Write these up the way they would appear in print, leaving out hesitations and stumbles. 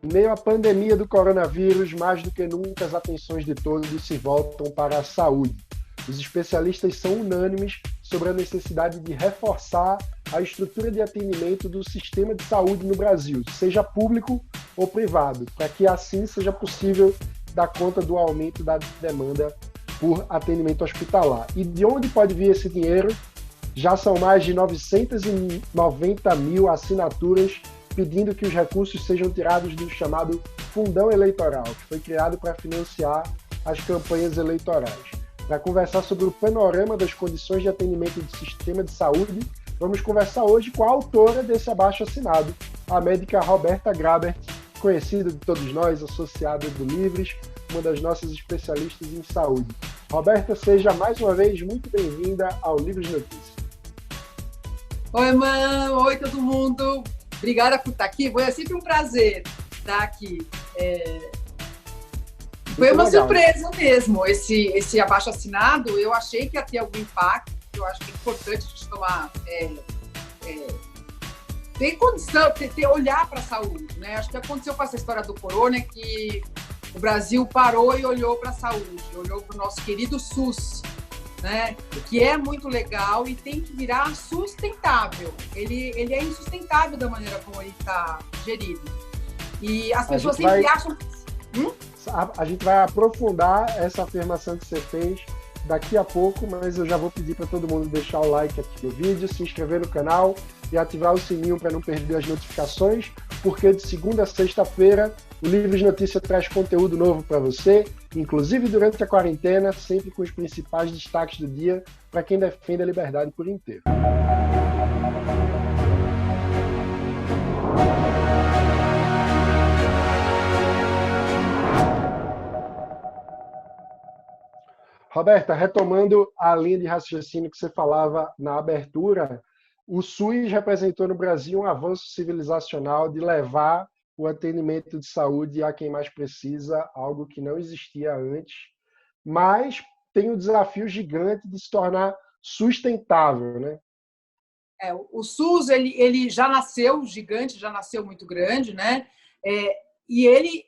Em meio à pandemia do coronavírus, mais do que nunca as atenções de todos se voltam para a saúde. Os especialistas são unânimes sobre a necessidade de reforçar a estrutura de atendimento do sistema de saúde no Brasil, seja público ou privado, para que assim seja possível dar conta do aumento da demanda por atendimento hospitalar. E de onde pode vir esse dinheiro? Já são mais de 990 mil assinaturas pedindo que os recursos sejam tirados do chamado Fundão Eleitoral, que foi criado para financiar as campanhas eleitorais. Para conversar sobre o panorama das condições de atendimento do sistema de saúde, vamos conversar hoje com a autora desse abaixo-assinado, a médica Roberta Grabert, conhecida de todos nós, associada do Livres, uma das nossas especialistas em saúde. Roberta, seja mais uma vez muito bem-vinda ao Livres Notícias. Oi, mãe! Oi, todo mundo! Obrigada por estar aqui. É sempre um prazer estar aqui. Foi uma surpresa mesmo, esse abaixo-assinado. Eu achei que ia ter algum impacto. Eu acho que é importante a gente tomar... ter condição, olhar para a saúde, né? Acho que aconteceu com essa história do corona que o Brasil parou e olhou para a saúde, olhou para o nosso querido SUS, né? Que é muito legal e tem que virar sustentável. Ele é insustentável da maneira como ele está gerido. E as pessoas sempre acham... A gente vai aprofundar essa afirmação que você fez daqui a pouco, mas eu já vou pedir para todo mundo deixar o like aqui no vídeo, se inscrever no canal e ativar o sininho para não perder as notificações, porque de segunda a sexta-feira o Livres Notícias traz conteúdo novo para você, inclusive durante a quarentena, sempre com os principais destaques do dia para quem defende a liberdade por inteiro. Roberta, retomando a linha de raciocínio que você falava na abertura, o SUS representou no Brasil um avanço civilizacional de levar o atendimento de saúde a quem mais precisa, algo que não existia antes, mas tem um desafio gigante de se tornar sustentável, né? O SUS ele já nasceu gigante, já nasceu muito grande, né? E ele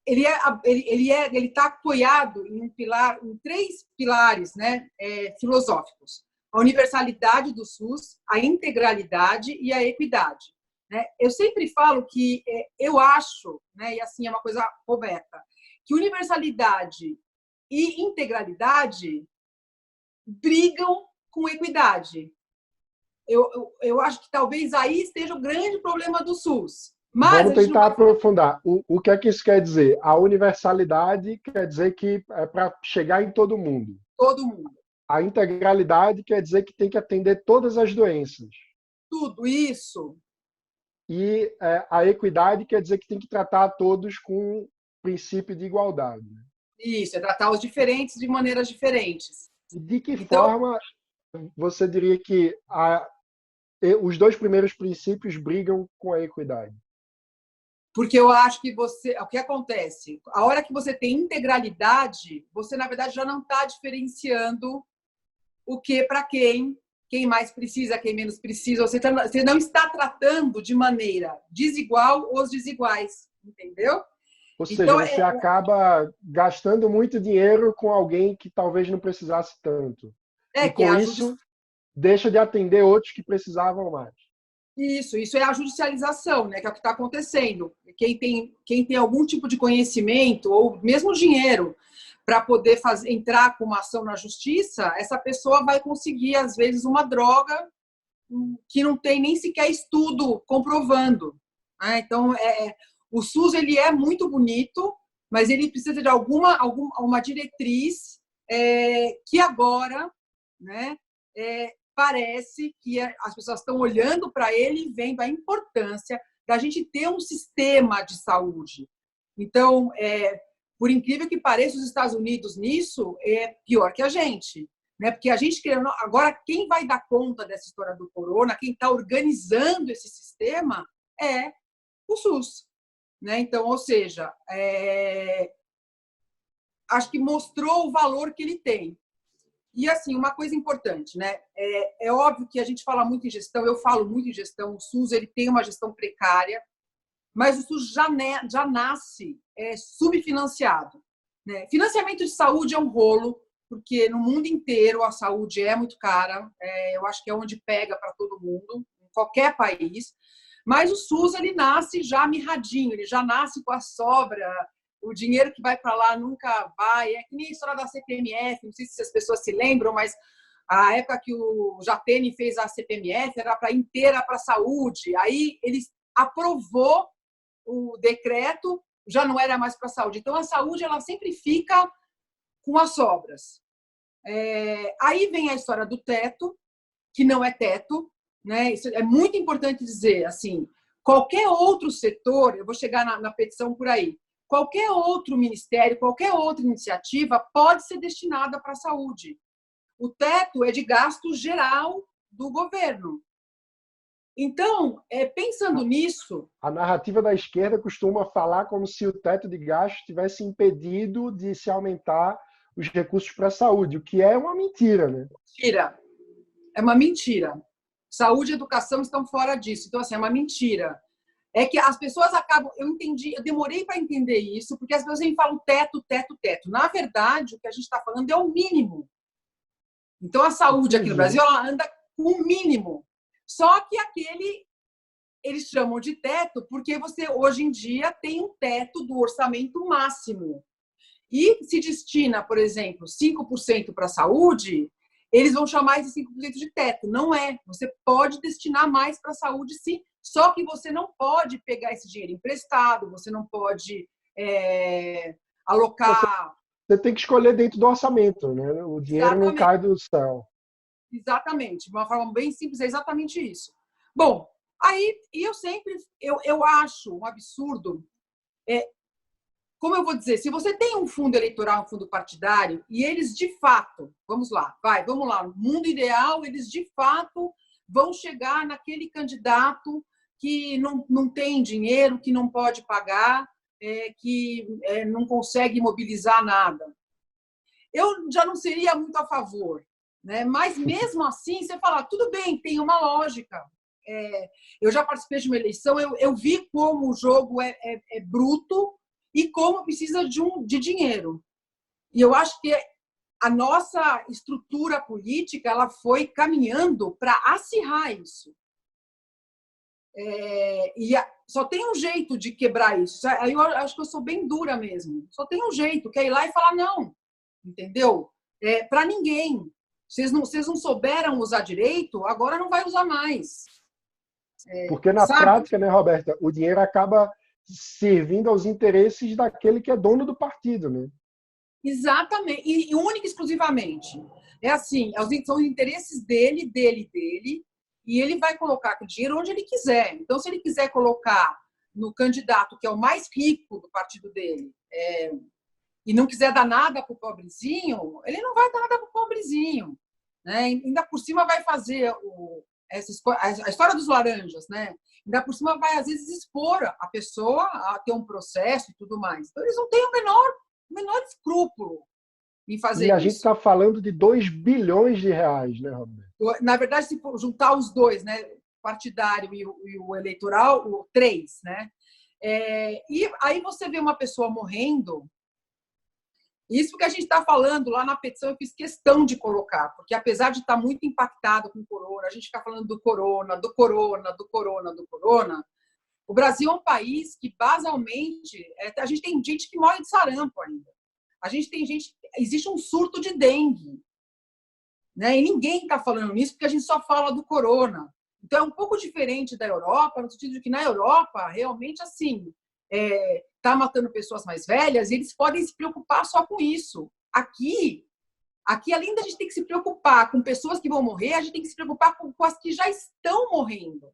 está apoiado em em três pilares, né, filosóficos: a universalidade do SUS, a integralidade e a equidade. Né? Eu sempre falo que eu acho, né, e assim é uma coisa correta, que universalidade e integralidade brigam com equidade. Eu acho que talvez aí esteja o grande problema do SUS. Mas vamos tentar aprofundar. O que é que isso quer dizer? A universalidade quer dizer que é para chegar em todo mundo. Todo mundo. A integralidade quer dizer que tem que atender todas as doenças. Tudo isso. E a equidade quer dizer que tem que tratar a todos com o princípio de igualdade. Isso, é tratar os diferentes de maneiras diferentes. E de que forma você diria que os dois primeiros princípios brigam com a equidade? Porque eu acho que o que acontece? A hora que você tem integralidade, você, na verdade, já não está diferenciando o que para quem mais precisa, quem menos precisa. Você não está tratando de maneira desigual os desiguais, entendeu? Ou seja, então, você acaba gastando muito dinheiro com alguém que talvez não precisasse tanto. E com isso, deixa de atender outros que precisavam mais. Isso é a judicialização, né, que é o que está acontecendo. Quem tem algum tipo de conhecimento ou mesmo dinheiro para poder entrar com uma ação na justiça, essa pessoa vai conseguir, às vezes, uma droga que não tem nem sequer estudo comprovando. Né? Então, o SUS ele é muito bonito, mas ele precisa de uma diretriz que agora, né, parece que as pessoas estão olhando para ele e vendo a importância da gente ter um sistema de saúde. Então, por incrível que pareça, os Estados Unidos nisso é pior que a gente. Né? Porque a gente, agora, quem vai dar conta dessa história do corona, quem está organizando esse sistema é o SUS. Né? Então, ou seja, acho que mostrou o valor que ele tem. E, assim, uma coisa importante, né? É óbvio que a gente fala muito em gestão, eu falo muito em gestão, o SUS ele tem uma gestão precária, mas o SUS já nasce subfinanciado, né? Financiamento de saúde é um rolo, porque no mundo inteiro a saúde é muito cara, eu acho que é onde pega para todo mundo, em qualquer país, mas o SUS ele nasce já mirradinho, ele já nasce com a sobra, o dinheiro que vai para lá nunca vai, é que nem a história da CPMF, não sei se as pessoas se lembram, mas a época que o Jatene fez a CPMF era para inteira para a saúde, aí ele aprovou o decreto, já não era mais para a saúde. Então, a saúde ela sempre fica com as sobras. Aí vem a história do teto, que não é teto, né? Isso é muito importante dizer, assim, qualquer outro setor, eu vou chegar na petição por aí, qualquer outro ministério, qualquer outra iniciativa pode ser destinada para a saúde. O teto é de gasto geral do governo. Então, pensando nisso... A narrativa da esquerda costuma falar como se o teto de gasto tivesse impedido de se aumentar os recursos para a saúde, o que é uma mentira, né? Mentira. É uma mentira. Saúde e educação estão fora disso. Então, assim, é uma mentira. É que as pessoas acabam... Eu demorei para entender isso, porque as pessoas sempre falam teto, teto, teto. Na verdade, o que a gente está falando é o mínimo. Então, a saúde aqui no Brasil, ela anda com o mínimo. Só que eles chamam de teto porque você, hoje em dia, tem um teto do orçamento máximo. E se destina, por exemplo, 5% para a saúde, eles vão chamar esse 5% de teto. Não é. Você pode destinar mais para a saúde, sim. Só que você não pode pegar esse dinheiro emprestado, você não pode alocar... Você tem que escolher dentro do orçamento, né? O dinheiro não cai do céu. Exatamente. De uma forma bem simples, é exatamente isso. Bom, aí eu acho um absurdo... Como eu vou dizer, se você tem um fundo eleitoral, um fundo partidário, e eles de fato, vamos lá, no mundo ideal, eles de fato vão chegar naquele candidato que não tem dinheiro, que não pode pagar, que não consegue mobilizar nada. Eu já não seria muito a favor, né? Mas mesmo assim, você fala, tudo bem, tem uma lógica. Eu já participei de uma eleição, eu vi como o jogo é bruto, e como precisa de dinheiro. E eu acho que a nossa estrutura política ela foi caminhando para acirrar isso. Só tem um jeito de quebrar isso. Aí eu acho que eu sou bem dura mesmo. Só tem um jeito, que é ir lá e falar não. Entendeu? Para ninguém. Vocês não souberam usar direito, agora não vai usar mais. Porque na prática, né, Roberta, o dinheiro acaba servindo aos interesses daquele que é dono do partido, né? Exatamente, e única e exclusivamente. É assim, são os interesses dele, e ele vai colocar o dinheiro onde ele quiser. Então, se ele quiser colocar no candidato que é o mais rico do partido dele, e não quiser dar nada para o pobrezinho, ele não vai dar nada para o pobrezinho. Né? Ainda por cima vai fazer a história dos laranjas, né? Ainda por cima vai, às vezes, expor a pessoa a ter um processo e tudo mais. Então, eles não têm o menor escrúpulo em fazer isso. E a gente está falando de 2 bilhões de reais, né, Roberto? Na verdade, se juntar os dois, né, partidário e o eleitoral, o 3, né? E aí você vê uma pessoa morrendo. Isso que a gente está falando lá na petição, eu fiz questão de colocar, porque apesar de estar muito impactado com o corona, a gente fica falando do corona, o Brasil é um país que, basalmente, a gente tem gente que morre de sarampo ainda. Existe um surto de dengue. Né? E ninguém está falando nisso porque a gente só fala do corona. Então, é um pouco diferente da Europa, no sentido de que na Europa, realmente, assim, está matando pessoas mais velhas e eles podem se preocupar só com isso. Aqui, além da gente ter que se preocupar com pessoas que vão morrer, a gente tem que se preocupar com as que já estão morrendo.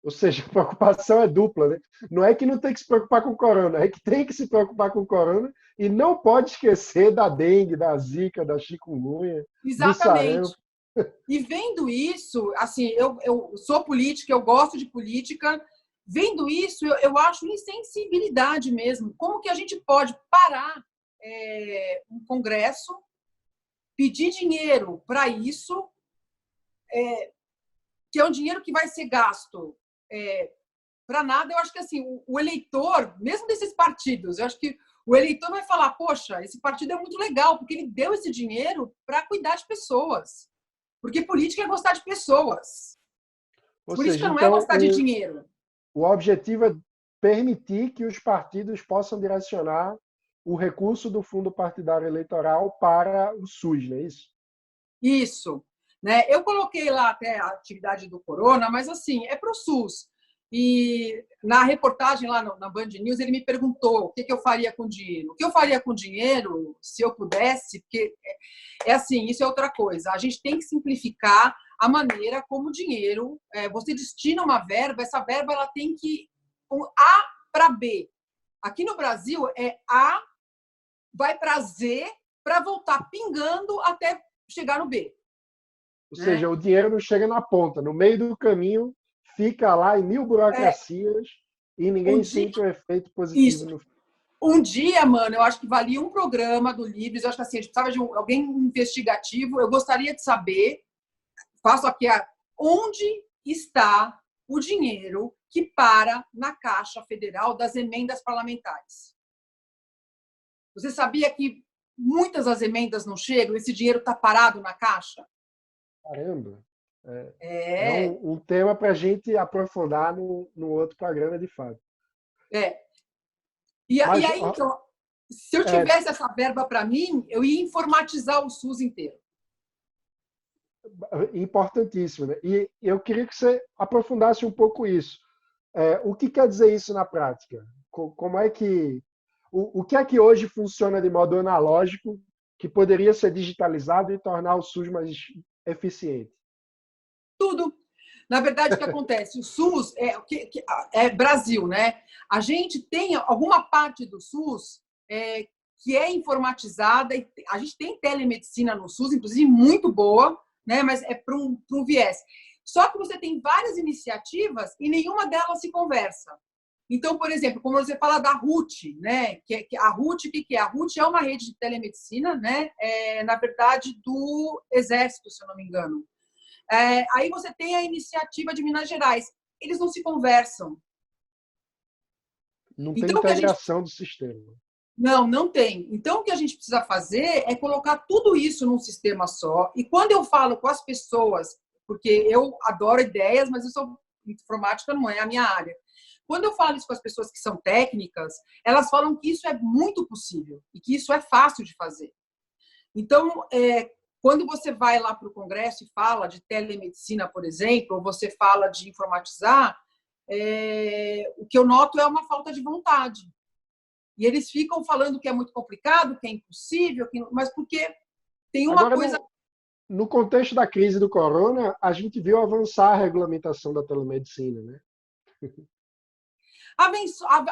Ou seja, a preocupação é dupla, né? Não é que não tem que se preocupar com o corona, é que tem que se preocupar com o corona e não pode esquecer da dengue, da zika, da chikungunya, do sarampo. E vendo isso, assim, eu sou política, eu gosto de política, vendo isso, eu acho insensibilidade mesmo. Como que a gente pode parar um congresso, pedir dinheiro para isso, que é um dinheiro que vai ser gasto para nada. Eu acho que assim, o eleitor, mesmo desses partidos, eu acho que o eleitor vai falar, poxa, esse partido é muito legal, porque ele deu esse dinheiro para cuidar de pessoas. Porque política é gostar de pessoas. Ou Política seja, não é então gostar de dinheiro. o objetivo é permitir que os partidos possam direcionar o recurso do fundo partidário eleitoral para o SUS, não é isso? Isso. Né? Eu coloquei lá até a atividade do Corona, mas assim, é para o SUS. E na reportagem lá na Band News, ele me perguntou o que eu faria com dinheiro. O que eu faria com dinheiro, se eu pudesse, porque é assim, isso é outra coisa. A gente tem que simplificar a maneira como o dinheiro, você destina uma verba, essa verba ela tem que A para B. Aqui no Brasil é A vai para Z para voltar pingando até chegar no B. Ou seja, o dinheiro não chega na ponta, no meio do caminho fica lá em mil burocracias e ninguém sente o efeito positivo no fim. Um dia, mano, eu acho que valia um programa do Livres, eu acho que assim, a gente precisava de alguém investigativo, eu gostaria de saber, faço aqui, onde está o dinheiro que para na Caixa Federal das emendas parlamentares. Você sabia que muitas das emendas não chegam, esse dinheiro está parado na Caixa? Caramba! É um tema para a gente aprofundar no outro programa, de fato. E aí, então, se eu tivesse essa verba para mim, eu ia informatizar o SUS inteiro. Importantíssimo, né? E eu queria que você aprofundasse um pouco isso. O que quer dizer isso na prática? Como é que o que é que hoje funciona de modo analógico que poderia ser digitalizado e tornar o SUS mais eficiente? Tudo. Na verdade, o que acontece? O SUS é Brasil, né? A gente tem alguma parte do SUS que é informatizada, e a gente tem telemedicina no SUS, inclusive muito boa, né? Mas é para um viés. Só que você tem várias iniciativas e nenhuma delas se conversa. Então, por exemplo, como você fala da RUT, né? A RUT, o que é? A RUT é uma rede de telemedicina, né? Na verdade, do Exército, se eu não me engano. Aí você tem a iniciativa de Minas Gerais. Eles não se conversam. Não tem integração do sistema. Não tem. Então, o que a gente precisa fazer é colocar tudo isso num sistema só. E quando eu falo com as pessoas, porque eu adoro ideias, mas eu sou informática, não é a minha área. Quando eu falo isso com as pessoas que são técnicas, elas falam que isso é muito possível e que isso é fácil de fazer. Então, quando você vai lá para o Congresso e fala de telemedicina, por exemplo, ou você fala de informatizar, o que eu noto é uma falta de vontade. E eles ficam falando que é muito complicado, que é impossível, mas porque tem uma coisa... No contexto da crise do corona, a gente viu avançar a regulamentação da telemedicina, né?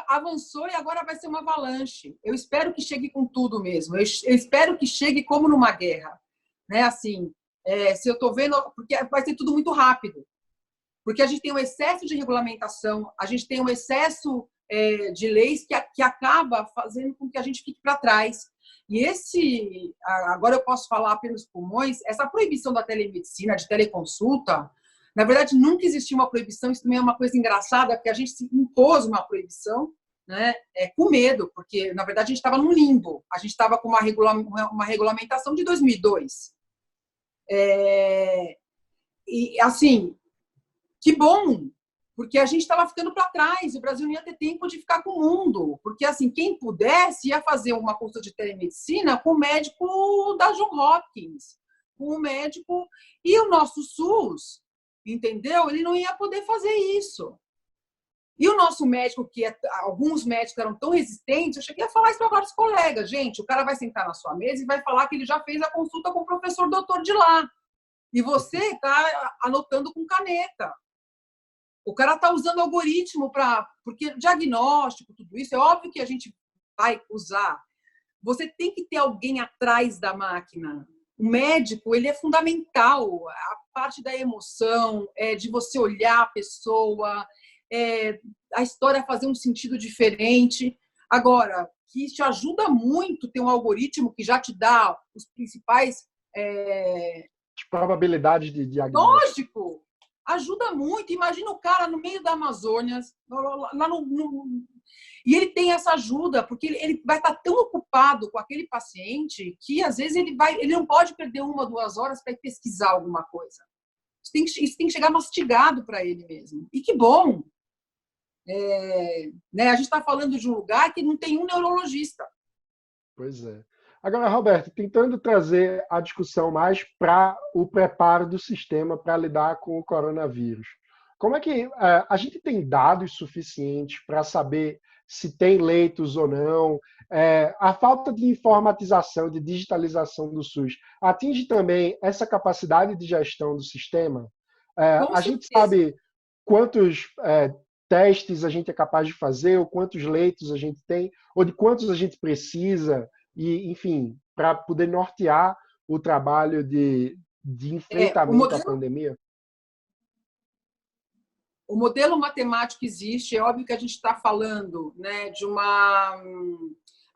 Avançou e agora vai ser uma avalanche. Eu espero que chegue com tudo mesmo. Eu espero que chegue como numa guerra. Né? Assim, se eu estou vendo... Porque vai ser tudo muito rápido. Porque a gente tem um excesso de regulamentação, a gente tem um excesso de leis que acaba fazendo com que a gente fique para trás. E agora eu posso falar pelos pulmões, essa proibição da telemedicina, de teleconsulta, na verdade, nunca existiu uma proibição, isso também é uma coisa engraçada, porque a gente se impôs uma proibição, né, com medo, porque, na verdade, a gente estava num limbo, a gente estava com uma regulamentação de 2002. E, assim, que bom, porque a gente estava ficando para trás, o Brasil não ia ter tempo de ficar com o mundo, porque, assim, quem pudesse ia fazer uma consulta de telemedicina com o médico da Johns Hopkins, com o médico, e o nosso SUS, entendeu? Ele não ia poder fazer isso. E o nosso médico, alguns médicos eram tão resistentes, eu cheguei a falar isso para vários colegas. Gente, o cara vai sentar na sua mesa e vai falar que ele já fez a consulta com o professor doutor de lá. E você está anotando com caneta. O cara está usando algoritmo porque diagnóstico, tudo isso, é óbvio que a gente vai usar. Você tem que ter alguém atrás da máquina. O médico, ele é fundamental. A parte da emoção, de você olhar a pessoa, a história fazer um sentido diferente. Agora, que te ajuda muito ter um algoritmo que já te dá os principais... As probabilidades de diagnóstico. Lógico! Ajuda muito. Imagina o cara no meio da Amazônia, lá e ele tem essa ajuda, porque ele vai estar tão ocupado com aquele paciente que, às vezes, ele não pode perder 1, 2 horas para ir pesquisar alguma coisa. Isso tem que chegar mastigado para ele mesmo. E que bom! Né? A gente está falando de um lugar que não tem um neurologista. Pois é. Agora, Roberto, tentando trazer a discussão mais para o preparo do sistema para lidar com o coronavírus. Como é que a gente tem dados suficientes para saber se tem leitos ou não? A falta de informatização, de digitalização do SUS, atinge também essa capacidade de gestão do sistema? Com A gente certeza. sabe quantos testes a gente é capaz de fazer, ou quantos leitos a gente tem, ou de quantos a gente precisa, e, enfim, para poder nortear o trabalho de enfrentamento à pandemia? O modelo matemático existe, é óbvio que a gente está falando, né,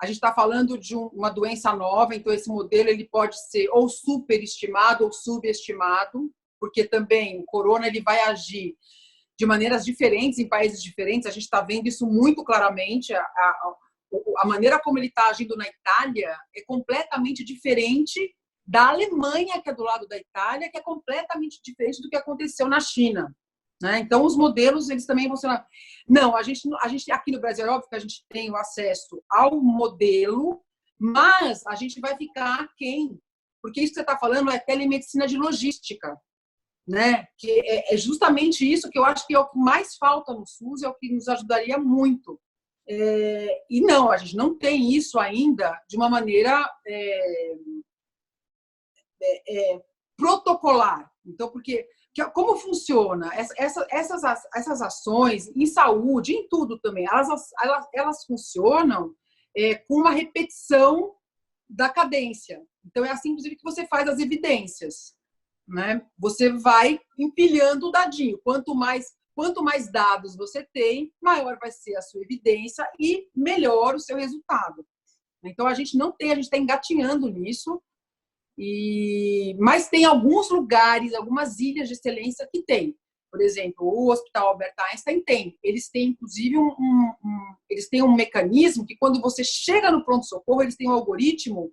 a gente está falando de uma doença nova, então esse modelo ele pode ser ou superestimado ou subestimado, porque também o corona ele vai agir de maneiras diferentes em países diferentes, a gente está vendo isso muito claramente, a maneira como ele está agindo na Itália é completamente diferente da Alemanha, que é do lado da Itália, que é completamente diferente do que aconteceu na China. Né? Então, os modelos, eles também vão ser... Não, a gente aqui no Brasil, é óbvio que a gente tem o acesso ao modelo, mas a gente vai ficar aquém, porque isso que você está falando é telemedicina de logística, né? Que é justamente isso que eu acho que é o que mais falta no SUS, é o que nos ajudaria muito. E não, a gente não tem isso ainda de uma maneira protocolar. Então, porque como funciona? Essas ações em saúde, em tudo também, elas funcionam com uma repetição da cadência. Então, é assim, inclusive, que você faz as evidências. Né? Você vai empilhando o dadinho. Quanto mais dados você tem, maior vai ser a sua evidência e melhor o seu resultado. Então, a gente está engatinhando nisso. Mas tem alguns lugares, algumas ilhas de excelência que tem. Por exemplo, o Hospital Albert Einstein tem. Eles têm, inclusive, eles têm um mecanismo que, quando você chega no pronto-socorro, eles têm um algoritmo,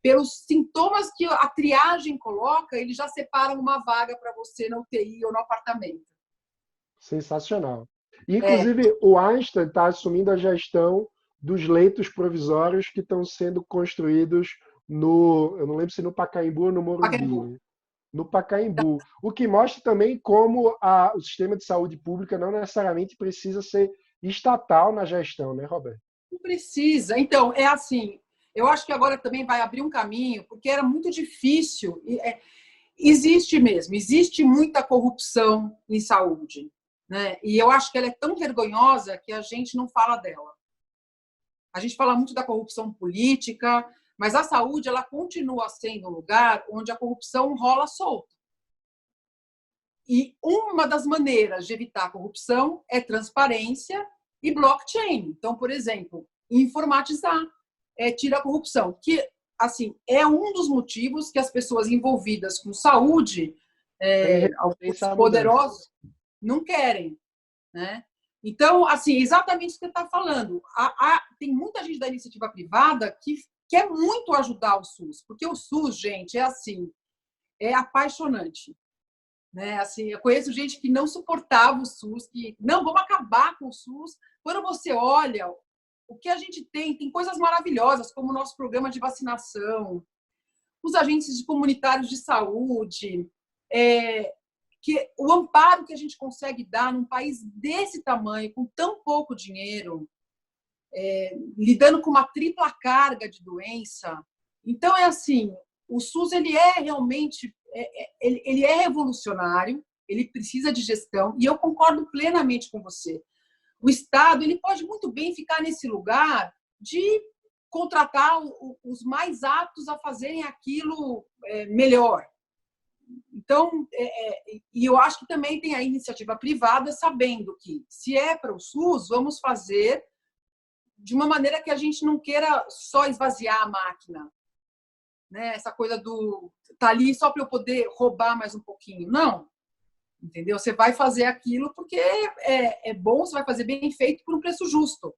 pelos sintomas que a triagem coloca, eles já separam uma vaga para você na UTI ou no apartamento. Sensacional. E, inclusive, o Einstein está assumindo a gestão dos leitos provisórios que estão sendo construídos eu não lembro se no Pacaembu ou no Morumbi, no Pacaembu. O que mostra também como o sistema de saúde pública não necessariamente precisa ser estatal na gestão, né, Roberto? Não precisa. Então, é assim, eu acho que agora também vai abrir um caminho, porque era muito difícil. Existe muita corrupção em saúde, né? E eu acho que ela é tão vergonhosa que a gente não fala dela. A gente fala muito da corrupção política, mas a saúde ela continua sendo um lugar onde a corrupção rola solta. E uma das maneiras de evitar a corrupção é transparência e blockchain. Então, por exemplo, informatizar tira a corrupção, que assim é um dos motivos que as pessoas envolvidas com saúde, alguns poderosos, não querem, né? Então, assim, exatamente o que você está falando. Tem muita gente da iniciativa privada que quer muito ajudar o SUS, porque o SUS, gente, é apaixonante. Né? Assim, eu conheço gente que não suportava o SUS, que não, vamos acabar com o SUS. Quando você olha o que a gente tem coisas maravilhosas, como o nosso programa de vacinação, os agentes comunitários de saúde, que o amparo que a gente consegue dar num país desse tamanho, com tão pouco dinheiro, lidando com uma tripla carga de doença. Então, é assim, o SUS ele é realmente ele é revolucionário, ele precisa de gestão, e eu concordo plenamente com você. O Estado ele pode muito bem ficar nesse lugar de contratar os mais aptos a fazerem aquilo melhor. Então, e eu acho que também tem a iniciativa privada sabendo que, se é para o SUS, vamos fazer de uma maneira que a gente não queira só esvaziar a máquina. Né? Essa coisa do tá ali só para eu poder roubar mais um pouquinho. Não. entendeu? Você vai fazer aquilo porque é bom, você vai fazer bem feito por um preço justo.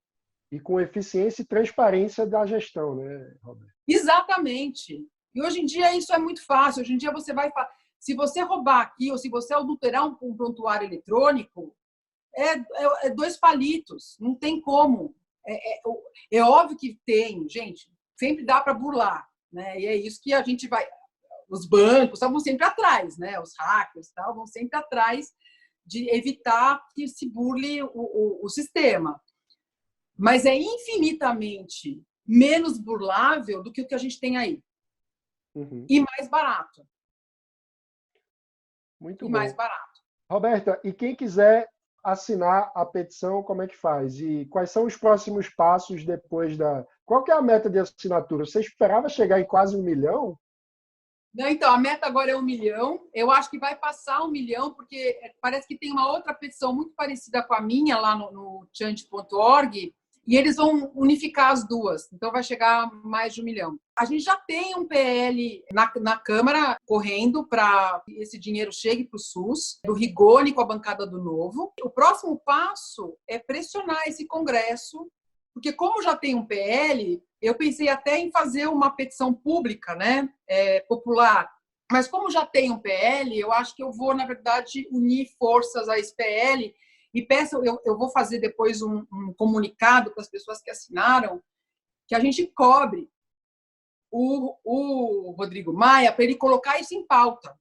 E com eficiência e transparência da gestão, né, Roberto? Exatamente. E hoje em dia isso é muito fácil. Hoje em dia você vai... Se você roubar aqui ou se você adulterar um prontuário eletrônico, é 2 palitos. Não tem como. É óbvio que tem, gente. Sempre dá para burlar, né? E é isso que a gente vai... Os bancos vão sempre atrás, né? Os hackers vão sempre atrás de evitar que se burle o sistema. Mas é infinitamente menos burlável do que o que a gente tem aí. Uhum. E mais barato. Muito e bom. mais barato. Roberta, e quem quiser assinar a petição, como é que faz? E quais são os próximos passos depois da... Qual que é a meta de assinatura? Você esperava chegar em quase 1 milhão? Não, então, a meta agora é 1 milhão. Eu acho que vai passar 1 milhão, porque parece que tem uma outra petição muito parecida com a minha lá no change.org, e eles vão unificar as duas. Então, vai chegar a mais de 1 milhão. A gente já tem um PL na Câmara correndo para que esse dinheiro chegue para o SUS, do Rigoni com a bancada do Novo. O próximo passo é pressionar esse Congresso, porque como já tem um PL, eu pensei até em fazer uma petição pública, né, popular. Mas como já tem um PL, eu acho que eu vou, na verdade, unir forças a esse PL e peço, eu vou fazer depois um comunicado para as pessoas que assinaram, que a gente cobre o Rodrigo Maia para ele colocar isso em pauta,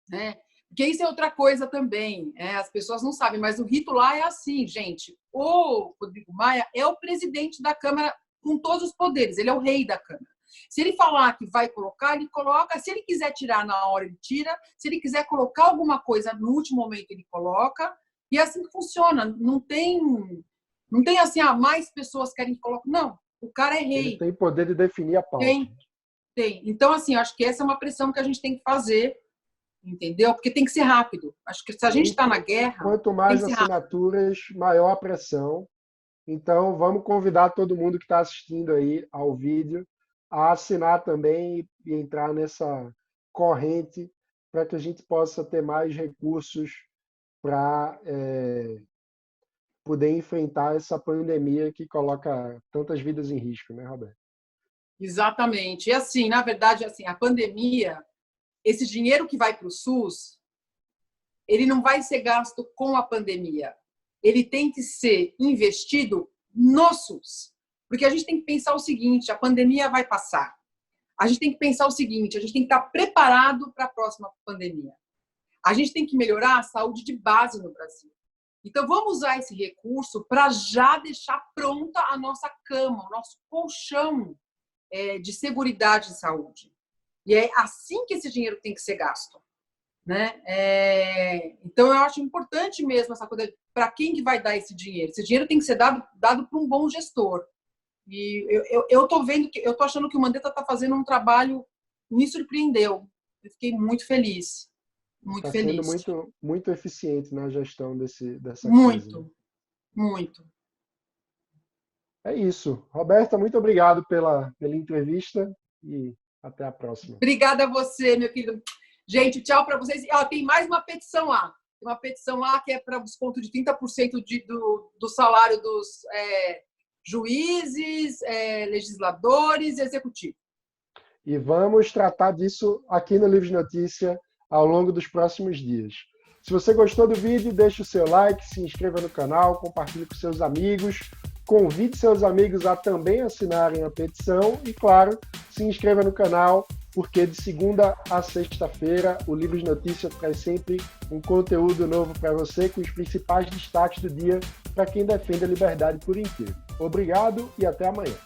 né? Porque isso é outra coisa também, as pessoas não sabem, mas o rito lá é assim, gente. O Rodrigo Maia é o presidente da Câmara com todos os poderes, ele é o rei da Câmara. Se ele falar que vai colocar, ele coloca. Se ele quiser tirar na hora, ele tira. Se ele quiser colocar alguma coisa no último momento, ele coloca. E é assim que funciona. Não tem assim, mais pessoas querem que coloque. Não, o cara é rei. Ele tem poder de definir a pauta. Tem. Então, assim, acho que essa é uma pressão que a gente tem que fazer, entendeu? Porque tem que ser rápido. Acho que se a gente está na guerra... Quanto mais assinaturas, maior a pressão. Então, vamos convidar todo mundo que está assistindo aí ao vídeo a assinar também e entrar nessa corrente para que a gente possa ter mais recursos para poder enfrentar essa pandemia que coloca tantas vidas em risco, né, Roberto? Exatamente. E assim, na verdade, assim, a pandemia, esse dinheiro que vai para o SUS, ele não vai ser gasto com a pandemia. Ele tem que ser investido no SUS. Porque a gente tem que pensar o seguinte, a pandemia vai passar. A gente tem que pensar o seguinte, a gente tem que estar preparado para a próxima pandemia. A gente tem que melhorar a saúde de base no Brasil. Então, vamos usar esse recurso para já deixar pronta a nossa cama, o nosso colchão de seguridade de saúde. E é assim que esse dinheiro tem que ser gasto, né? Então, eu acho importante mesmo essa coisa, para quem que vai dar esse dinheiro? Esse dinheiro tem que ser dado para um bom gestor. E eu tô vendo que eu tô achando que o Mandetta está fazendo um trabalho, me surpreendeu. Eu fiquei muito feliz. Muito feliz. Está sendo muito eficiente na gestão dessa crise. Muito. É isso. Roberta, muito obrigado pela entrevista e até a próxima. Obrigada a você, meu querido. Gente, tchau para vocês. Tem mais uma petição lá. Tem uma petição lá que é para desconto de 30% do salário dos juízes, legisladores e executivos. E vamos tratar disso aqui no Livros de Notícia ao longo dos próximos dias. Se você gostou do vídeo, deixe o seu like, se inscreva no canal, compartilhe com seus amigos, convide seus amigos a também assinarem a petição e, claro, se inscreva no canal, porque de segunda a sexta-feira o Livros de Notícia traz sempre um conteúdo novo para você com os principais destaques do dia para quem defende a liberdade por inteiro. Obrigado e até amanhã.